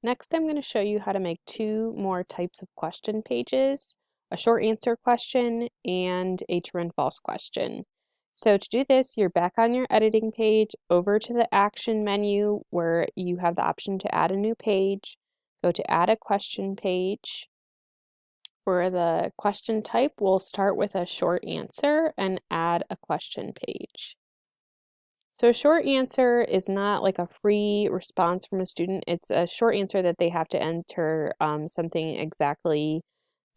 Next, I'm going to show you how to make two more types of question pages, a short answer question and a true and false question. So to do this, you're back on your editing page, over to the action menu where you have the option to add a new page. Go to add a question page. For the question type, we'll start with a short answer and add a question page. So a short answer is not like a free response from a student. It's a short answer that they have to enter something exactly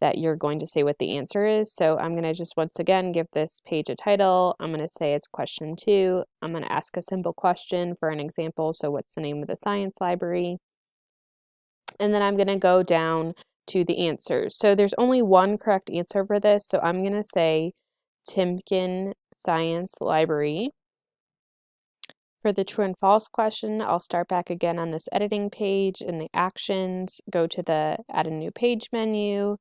that you're going to say what the answer is. So I'm going to just once again give this page a title. I'm going to say it's question 2. I'm going to ask a simple question for an example. So what's the name of the science library? And then I'm going to go down to the answers. So there's only one correct answer for this. So I'm going to say Timken Science Library. For the true and false question, I'll start back again on this editing page in the actions, go to the add a new page menu,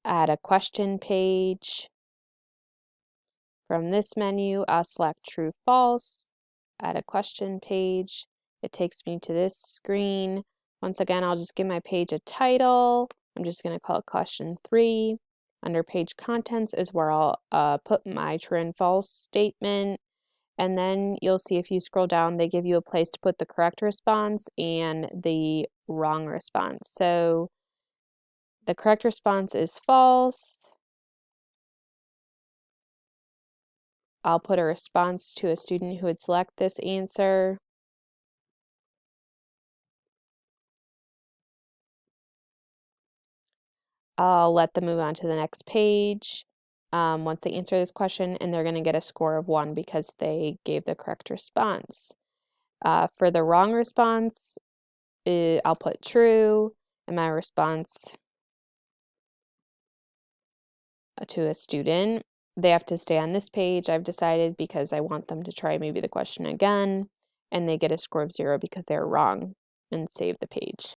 add a question page. From this menu, I'll select true, false, add a question page. It takes me to this screen. Once again, I'll just give my page a title. I'm just going to call it question 3. Under page contents is where I'll put my true and false statement. And then you'll see if you scroll down, they give you a place to put the correct response and the wrong response. So the correct response is false. I'll put a response to a student who would select this answer. I'll let them move on to the next page once they answer this question, and they're going to get a score of 1 because they gave the correct response. For the wrong response, I'll put true, and my response to a student, they have to stay on this page, I've decided, because I want them to try maybe the question again, and they get a score of 0 because they're wrong, and save the page.